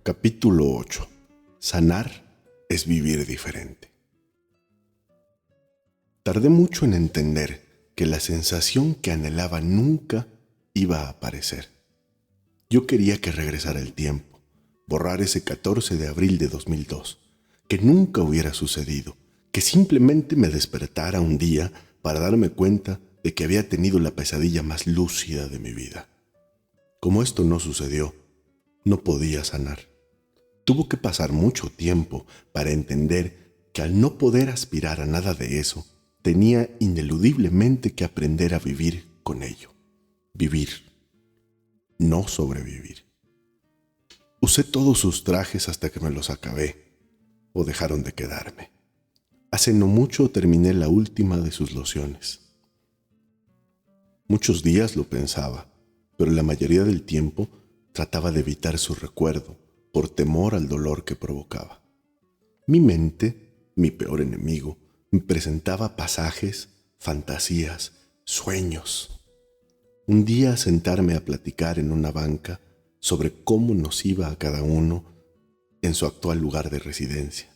Capítulo 8. Sanar es vivir diferente. Tardé mucho en entender que la sensación que anhelaba nunca iba a aparecer. Yo quería que regresara el tiempo, borrar ese 14 de abril de 2002, que nunca hubiera sucedido, que simplemente me despertara un día para darme cuenta de que había tenido la pesadilla más lúcida de mi vida. Como esto no sucedió, no podía sanar. Tuvo que pasar mucho tiempo para entender que al no poder aspirar a nada de eso, tenía ineludiblemente que aprender a vivir con ello. Vivir, no sobrevivir. Usé todos sus trajes hasta que me los acabé, o dejaron de quedarme. Hace no mucho terminé la última de sus lociones. Muchos días lo pensaba, pero la mayoría del tiempo trataba de evitar su recuerdo por temor al dolor que provocaba. Mi mente, mi peor enemigo, me presentaba pasajes, fantasías, sueños. Un día sentarme a platicar en una banca sobre cómo nos iba a cada uno en su actual lugar de residencia.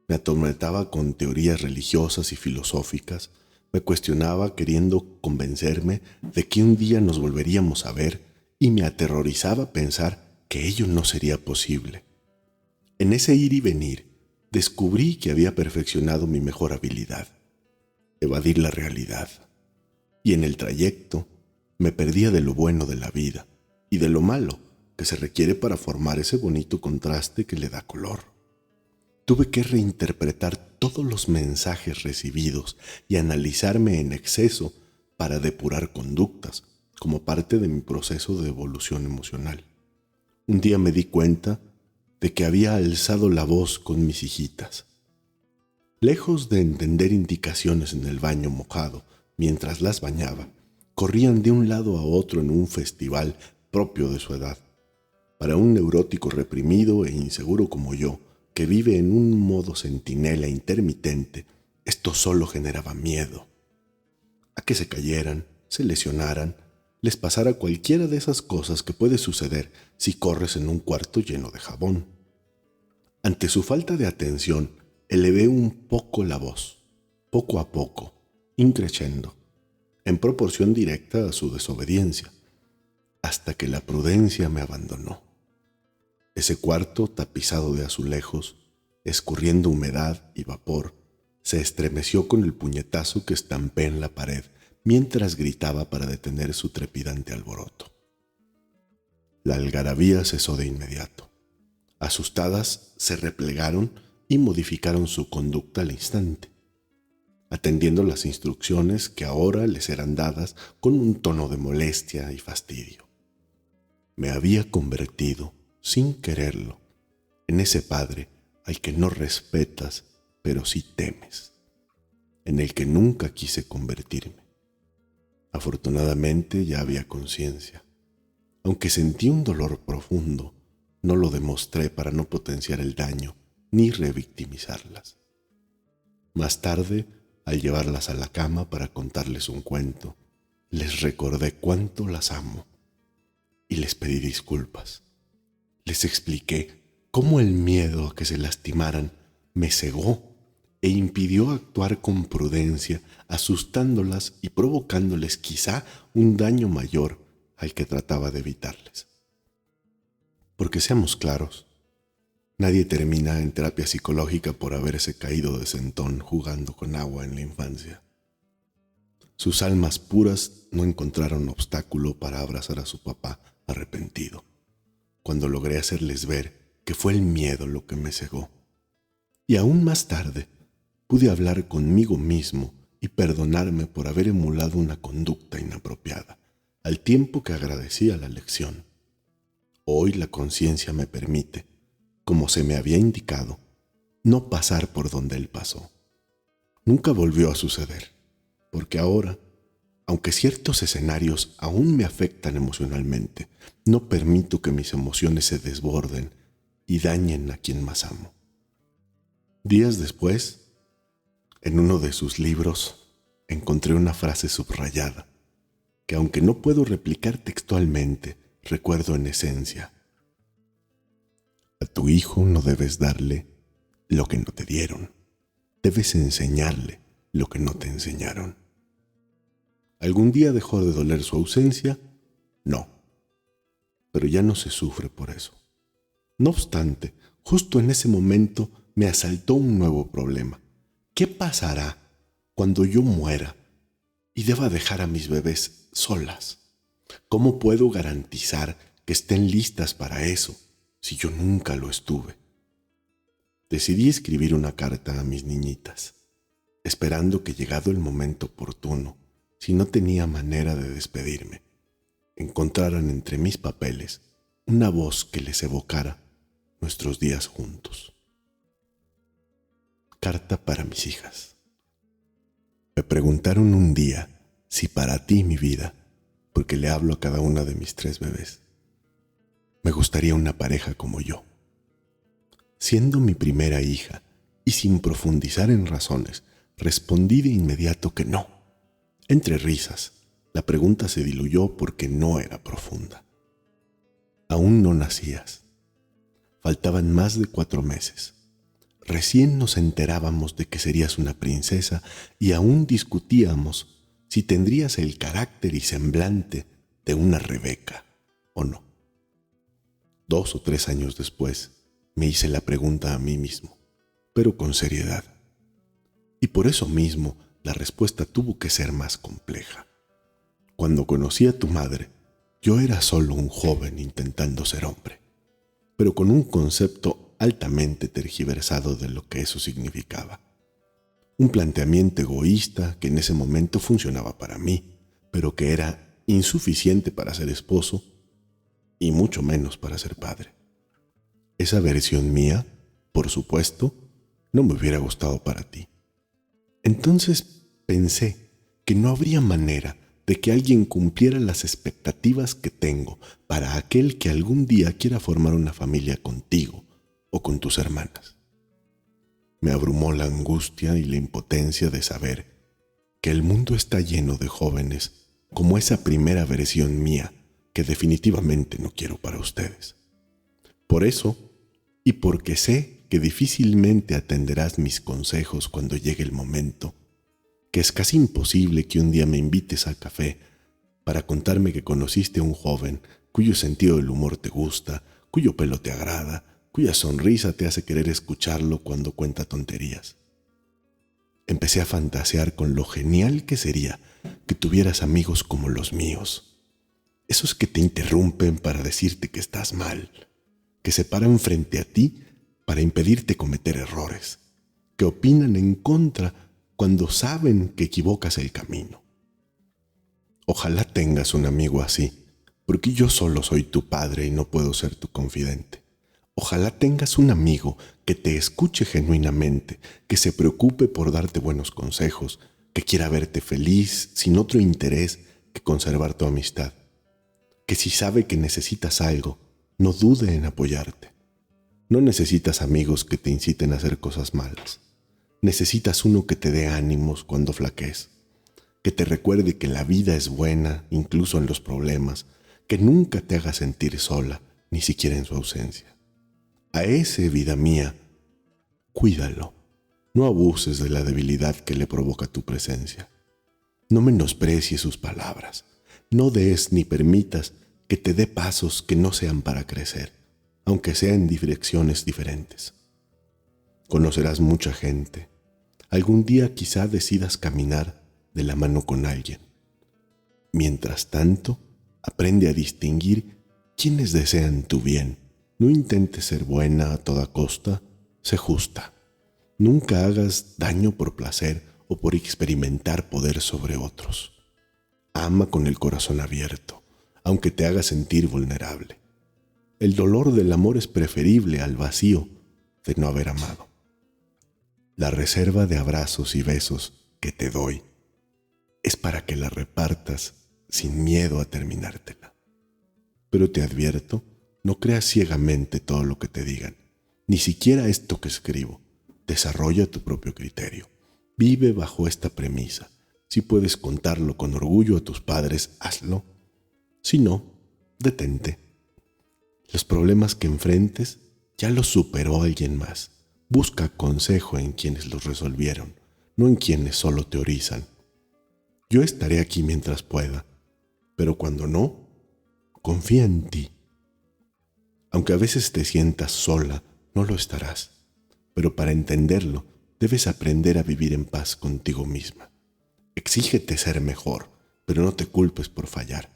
Me atormentaba con teorías religiosas y filosóficas, me cuestionaba queriendo convencerme de que un día nos volveríamos a ver y me aterrorizaba pensar que ello no sería posible. En ese ir y venir, descubrí que había perfeccionado mi mejor habilidad, evadir la realidad. Y en el trayecto me perdía de lo bueno de la vida y de lo malo que se requiere para formar ese bonito contraste que le da color. Tuve que reinterpretar todos los mensajes recibidos y analizarme en exceso para depurar conductas, como parte de mi proceso de evolución emocional. Un día me di cuenta de que había alzado la voz con mis hijitas. Lejos de entender indicaciones en el baño mojado mientras las bañaba, corrían de un lado a otro en un festival propio de su edad. Para un neurótico reprimido e inseguro como yo, que vive en un modo centinela intermitente, esto solo generaba miedo. A que se cayeran, se lesionaran, les pasara cualquiera de esas cosas que puede suceder si corres en un cuarto lleno de jabón. Ante su falta de atención, elevé un poco la voz, poco a poco, increciendo, en proporción directa a su desobediencia, hasta que la prudencia me abandonó. Ese cuarto tapizado de azulejos, escurriendo humedad y vapor, se estremeció con el puñetazo que estampé en la pared mientras gritaba para detener su trepidante alboroto. La algarabía cesó de inmediato. Asustadas, se replegaron y modificaron su conducta al instante, atendiendo las instrucciones que ahora les eran dadas con un tono de molestia y fastidio. Me había convertido, sin quererlo, en ese padre al que no respetas, pero sí temes, en el que nunca quise convertirme. Afortunadamente ya había conciencia. Aunque sentí un dolor profundo, no lo demostré para no potenciar el daño ni revictimizarlas. Más tarde, al llevarlas a la cama para contarles un cuento, les recordé cuánto las amo y les pedí disculpas. Les expliqué cómo el miedo a que se lastimaran me cegó e impidió actuar con prudencia, asustándolas y provocándoles quizá un daño mayor al que trataba de evitarles. Porque seamos claros, nadie termina en terapia psicológica por haberse caído de sentón jugando con agua en la infancia. Sus almas puras no encontraron obstáculo para abrazar a su papá arrepentido, cuando logré hacerles ver que fue el miedo lo que me cegó. Y aún más tarde, pude hablar conmigo mismo y perdonarme por haber emulado una conducta inapropiada, al tiempo que agradecía la lección. Hoy la conciencia me permite, como se me había indicado, no pasar por donde él pasó. Nunca volvió a suceder, porque ahora, aunque ciertos escenarios aún me afectan emocionalmente, no permito que mis emociones se desborden y dañen a quien más amo. Días después, en uno de sus libros, encontré una frase subrayada, que aunque no puedo replicar textualmente, recuerdo en esencia. A tu hijo no debes darle lo que no te dieron. Debes enseñarle lo que no te enseñaron. ¿Algún día dejó de doler su ausencia? No, pero ya no se sufre por eso. No obstante, justo en ese momento me asaltó un nuevo problema. ¿Qué pasará cuando yo muera y deba dejar a mis bebés solas? ¿Cómo puedo garantizar que estén listas para eso si yo nunca lo estuve? Decidí escribir una carta a mis niñitas, esperando que llegado el momento oportuno, si no tenía manera de despedirme, encontraran entre mis papeles una voz que les evocara nuestros días juntos. Carta para mis hijas. Me preguntaron un día si para ti, mi vida, porque le hablo a cada una de mis 3 bebés, me gustaría una pareja como yo. Siendo mi primera hija y sin profundizar en razones, respondí de inmediato que no. Entre risas, la pregunta se diluyó porque no era profunda. Aún no nacías. Faltaban más de 4 meses. Recién nos enterábamos de que serías una princesa y aún discutíamos si tendrías el carácter y semblante de una Rebeca o no. 2 o 3 años después, me hice la pregunta a mí mismo, pero con seriedad. Y por eso mismo, la respuesta tuvo que ser más compleja. Cuando conocí a tu madre, yo era solo un joven intentando ser hombre, pero con un concepto altamente tergiversado de lo que eso significaba. Un planteamiento egoísta que en ese momento funcionaba para mí, pero que era insuficiente para ser esposo y mucho menos para ser padre. Esa versión mía, por supuesto, no me hubiera gustado para ti. Entonces pensé que no habría manera de que alguien cumpliera las expectativas que tengo para aquel que algún día quiera formar una familia contigo o con tus hermanas. Me abrumó la angustia y la impotencia de saber que el mundo está lleno de jóvenes como esa primera versión mía que definitivamente no quiero para ustedes. Por eso, y porque sé que difícilmente atenderás mis consejos cuando llegue el momento, que es casi imposible que un día me invites al café para contarme que conociste a un joven cuyo sentido del humor te gusta, cuyo pelo te agrada, cuya sonrisa te hace querer escucharlo cuando cuenta tonterías. Empecé a fantasear con lo genial que sería que tuvieras amigos como los míos, esos que te interrumpen para decirte que estás mal, que se paran frente a ti para impedirte cometer errores, que opinan en contra cuando saben que equivocas el camino. Ojalá tengas un amigo así, porque yo solo soy tu padre y no puedo ser tu confidente. Ojalá tengas un amigo que te escuche genuinamente, que se preocupe por darte buenos consejos, que quiera verte feliz sin otro interés que conservar tu amistad, que si sabe que necesitas algo, no dude en apoyarte. No necesitas amigos que te inciten a hacer cosas malas. Necesitas uno que te dé ánimos cuando flaquees, que te recuerde que la vida es buena incluso en los problemas, que nunca te haga sentir sola, ni siquiera en su ausencia. A ese, vida mía, cuídalo. No abuses de la debilidad que le provoca tu presencia. No menosprecies sus palabras. No des ni permitas que te dé pasos que no sean para crecer, aunque sean en direcciones diferentes. Conocerás mucha gente. Algún día quizá decidas caminar de la mano con alguien. Mientras tanto, aprende a distinguir quienes desean tu bien. No intentes ser buena a toda costa, sé justa. Nunca hagas daño por placer o por experimentar poder sobre otros. Ama con el corazón abierto, aunque te haga sentir vulnerable. El dolor del amor es preferible al vacío de no haber amado. La reserva de abrazos y besos que te doy es para que la repartas sin miedo a terminártela. Pero te advierto, no creas ciegamente todo lo que te digan, ni siquiera esto que escribo. Desarrolla tu propio criterio. Vive bajo esta premisa. Si puedes contarlo con orgullo a tus padres, hazlo. Si no, detente. Los problemas que enfrentes Ya los superó alguien más. Busca consejo en quienes los resolvieron, no en quienes solo teorizan. Yo estaré aquí mientras pueda, pero cuando no, confía en ti. Aunque a veces te sientas sola, no lo estarás, pero para entenderlo, debes aprender a vivir en paz contigo misma. Exígete ser mejor, pero no te culpes por fallar.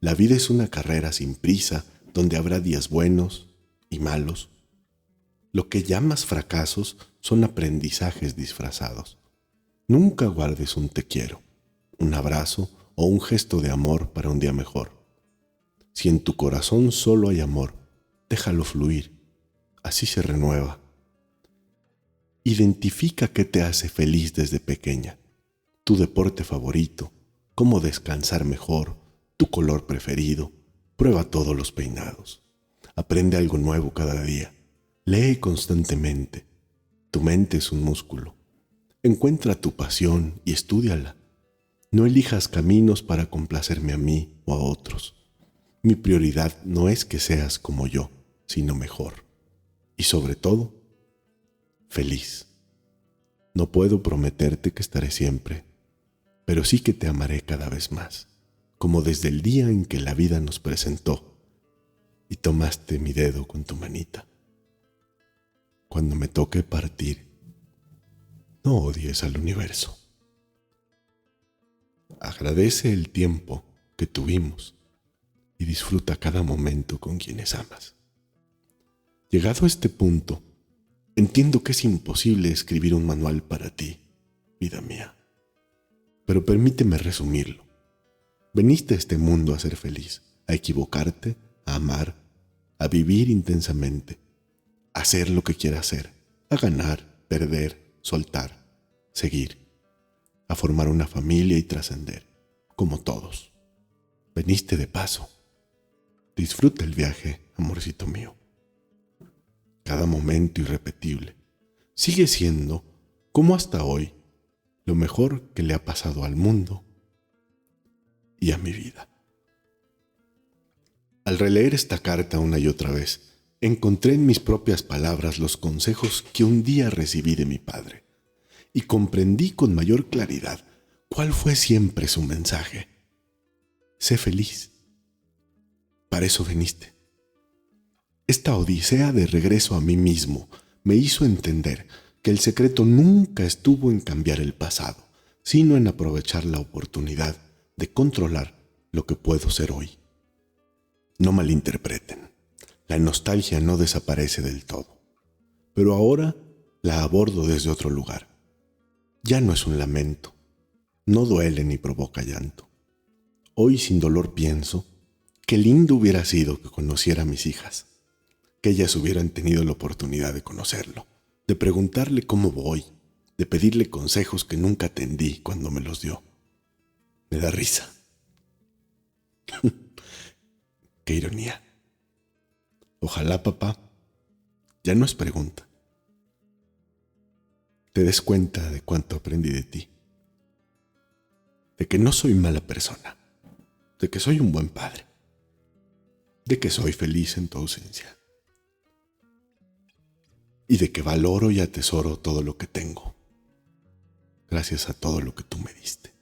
La vida es una carrera sin prisa, donde habrá días buenos y malos. Lo que llamas fracasos son aprendizajes disfrazados. Nunca guardes un te quiero, un abrazo o un gesto de amor para un día mejor. Si en tu corazón solo hay amor, déjalo fluir, así se renueva. Identifica qué te hace feliz desde pequeña, tu deporte favorito, cómo descansar mejor, tu color preferido. Prueba todos los peinados. Aprende algo nuevo cada día. Lee constantemente. Tu mente es un músculo. Encuentra tu pasión y estúdiala. No elijas caminos para complacerme a mí o a otros. Mi prioridad no es que seas como yo, sino mejor. Y sobre todo, feliz. No puedo prometerte que estaré siempre, pero sí que te amaré cada vez más, como desde el día en que la vida nos presentó y tomaste mi dedo con tu manita. Cuando me toque partir, no odies al universo. Agradece el tiempo que tuvimos y disfruta cada momento con quienes amas. Llegado a este punto, entiendo que es imposible escribir un manual para ti, vida mía. Pero permíteme resumirlo. Veniste a este mundo a ser feliz, a equivocarte, a amar, a vivir intensamente, a hacer lo que quieras hacer, a ganar, perder, soltar, seguir, a formar una familia y trascender, como todos. Veniste de paso. Disfruta el viaje, amorcito mío. Cada momento irrepetible sigue siendo, como hasta hoy, lo mejor que le ha pasado al mundo y a mi vida. Al releer esta carta una y otra vez, encontré en mis propias palabras los consejos que un día recibí de mi padre y comprendí con mayor claridad cuál fue siempre su mensaje. Sé feliz. Para eso viniste. Esta odisea de regreso a mí mismo me hizo entender que el secreto nunca estuvo en cambiar el pasado, sino en aprovechar la oportunidad de controlar lo que puedo ser hoy. No malinterpreten, la nostalgia no desaparece del todo, pero ahora la abordo desde otro lugar. Ya no es un lamento, no duele ni provoca llanto. Hoy sin dolor pienso, qué lindo hubiera sido que conociera a mis hijas, que ellas hubieran tenido la oportunidad de conocerlo, de preguntarle cómo voy, de pedirle consejos que nunca atendí cuando me los dio. Me da risa. Qué ironía. Ojalá, papá, ya no es pregunta, te des cuenta de cuánto aprendí de ti, de que no soy mala persona, de que soy un buen padre, de que soy feliz en tu ausencia y de que valoro y atesoro todo lo que tengo, gracias a todo lo que tú me diste.